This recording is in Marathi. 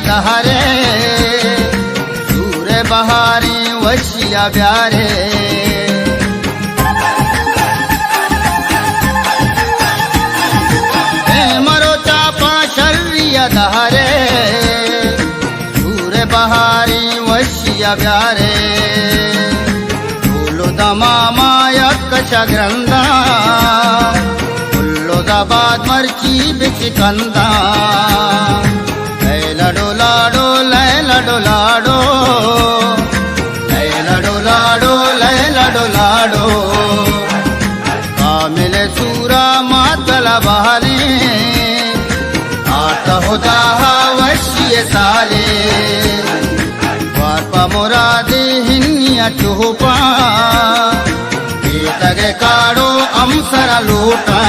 दहारे सूर बहारी वशिया ब्यारे मरो चापा शर्रिया दहारे सूर बहारी वशिया ब्यारे माया कशा ग्रंथा उल्लोदाबाद मर्ची बिचिकंदा लैला डोलाडो लैला डोलाडो लैला डोलाडो लैला डोलाडो कामिले सूरा मातला बहारे आता होता वशिये साले वारपा मोरादे हिन्निया चुहुपा तगे काड़ो अमसरा लूटा